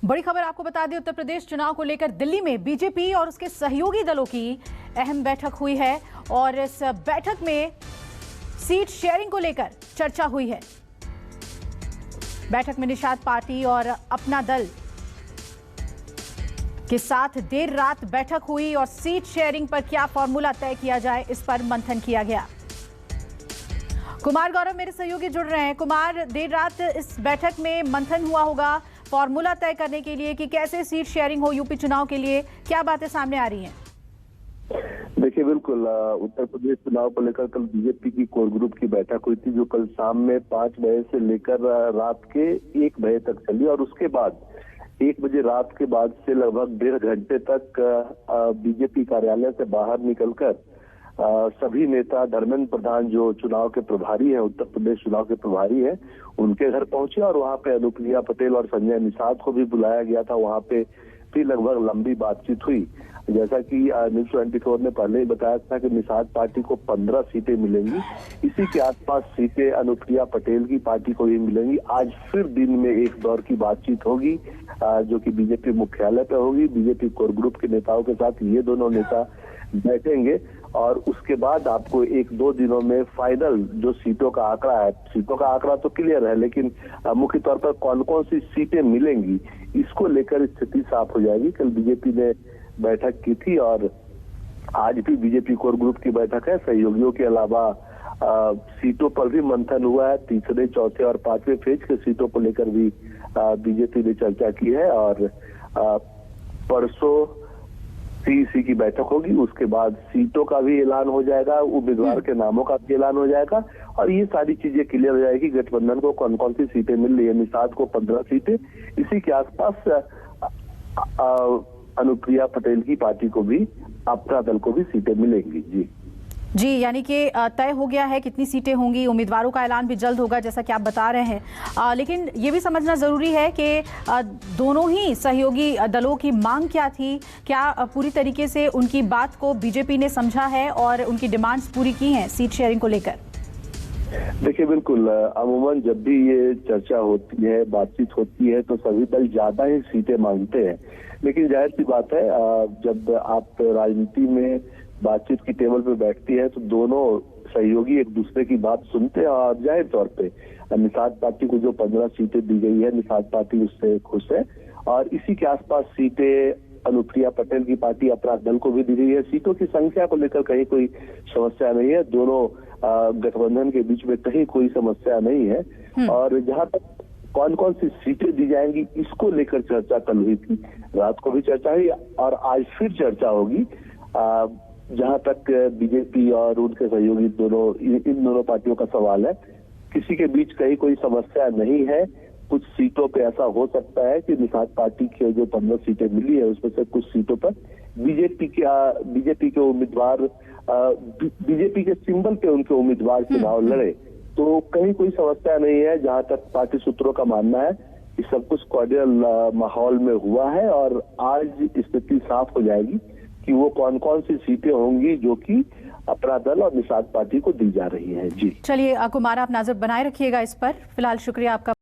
बड़ी खबर आपको बता दें, उत्तर प्रदेश चुनाव को लेकर दिल्ली में बीजेपी और उसके सहयोगी दलों की अहम बैठक हुई है और इस बैठक में सीट शेयरिंग को लेकर चर्चा हुई है। बैठक में निषाद पार्टी और अपना दल के साथ देर रात बैठक हुई और सीट शेयरिंग पर क्या फॉर्मूला तय किया जाए, इस पर मंथन किया गया। कुमार गौरव मेरे सहयोगी जुड़ रहे हैं। कुमार, देर रात इस बैठक में मंथन हुआ होगा फॉर्मूला तय करने के लिए कि कैसे सीट शेयरिंग हो यूपी चुनाव के लिए, क्या बातें सामने आ रही हैं? देखिए, बिल्कुल उत्तर प्रदेश चुनाव को लेकर कल बीजेपी की कोर ग्रुप की बैठक हुई थी, जो कल शाम में 5 बजे से लेकर रात के 1 बजे तक चली और उसके बाद 1 बजे रात के बाद से लगभग 1.5 घंटे तक बीजेपी कार्यालय से बाहर निकलकर सभी नेता, धर्मेंद्र प्रधान जो चुनाव के प्रभारी हैं, उत्तर प्रदेश चुनाव के प्रभारी हैं, उनके घर पहुंचे और वहां पे अनुप्रिया पटेल और संजय निषाद को भी बुलाया गया था। वहां पे भी लगभग लंबी बातचीत हुई। जैसा कि न्यूज़ 24 ने पहले ही बताया था कि निषाद पार्टी को 15 सीटें मिलेंगी, इसी के आसपास सीटें अनुप्रिया पटेल की पार्टी को भी मिलेंगी। आज फिर दिन में एक दौर की बातचीत होगी जो कि बीजेपी मुख्यालय पे होगी। बीजेपी कोर ग्रुप के नेताओं के साथ ये दोनों नेता बैठेंगे और उसके बाद आपको 1-2 दिनों में फाइनल जो सीटों का आंकड़ा है, सीटों का आंकड़ा तो क्लियर है, लेकिन मुख्य तौर पर कौन कौन सी सीटें मिलेंगी इसको लेकर स्थिति साफ हो जाएगी। कल बीजेपी ने बैठक की थी और आज भी बीजेपी कोर ग्रुप की बैठक है। सहयोगियों के अलावा सीटों पर भी मंथन हुआ है। तीसरे, चौथे और 5वें फेज के सीटों को लेकर भी बीजेपी ने चर्चा की है और परसों सीईसी की बैठक होगी। उसके बाद सीटों का भी ऐलान हो जाएगा, उम्मीदवार के नामों का भी ऐलान हो जाएगा और ये सारी चीजें क्लियर हो जाएगी। गठबंधन को कौन कौन सी सीटें मिल रही है। निषाद को 15 सीटें, इसी के आसपास अनुप्रिया पटेल की पार्टी को भी, अपना दल को भी सीटें मिलेंगी। जी, यानी कि तय हो गया है कितनी सीटें होंगी। उम्मीदवारों का ऐलान भी जल्द होगा जैसा कि आप बता रहे हैं, लेकिन ये भी समझना ज़रूरी है कि दोनों ही सहयोगी दलों की मांग क्या थी, क्या पूरी तरीके से उनकी बात को बीजेपी ने समझा है और उनकी डिमांड्स पूरी की हैं सीट शेयरिंग को लेकर? देखिए, बिल्कुल अमूमन जब भी ये चर्चा होती है, बातचीत होती है, तो सभी दल ज्यादा ही सीटें मांगते हैं। लेकिन जाहिर सी बात है, जब आप राजनीति में बातचीत की टेबल पे बैठती है तो दोनों सहयोगी एक दूसरे की बात सुनते हैं और जाहिर तौर पे निषाद पार्टी को जो 15 सीटें दी गई है, निषाद पार्टी उससे खुश है और इसी के आसपास सीटें अनुप्रिया पटेल की पार्टी अपना दल को भी दी गई है। सीटों की संख्या को लेकर कहीं कोई समस्या नहीं है, दोनों गठबंधन के बीच में कहीं कोई समस्या नहीं है। और जहां तक कौन कौन सी सीटें दी जाएंगी इसको लेकर चर्चा कल हुई थी, रात को भी चर्चा हुई और आज फिर चर्चा होगी। जहां तक बीजेपी और उनके सहयोगी इन दोनों पार्टियों का सवाल है, किसी के बीच कहीं कोई समस्या नहीं है। कुछ सीटों पे ऐसा हो सकता है कि निषाद पार्टी के जो 15 सीटें मिली है उसमें से कुछ सीटों पर बीजेपी के उम्मीदवार, बीजेपी के सिंबल पे उनके उम्मीदवार चुनाव लड़े, तो कहीं कोई समस्या नहीं है। जहां तक पार्टी सूत्रों का मानना है कि सब कुछ कॉर्डियल माहौल में हुआ है और आज स्थिति साफ हो जाएगी कि वो कौन कौन सी सीटें होंगी जो कि अपना दल और निषाद पार्टी को दी जा रही है। जी चलिए कुमार, आप नजर बनाए रखिएगा इस पर। फिलहाल शुक्रिया आपका।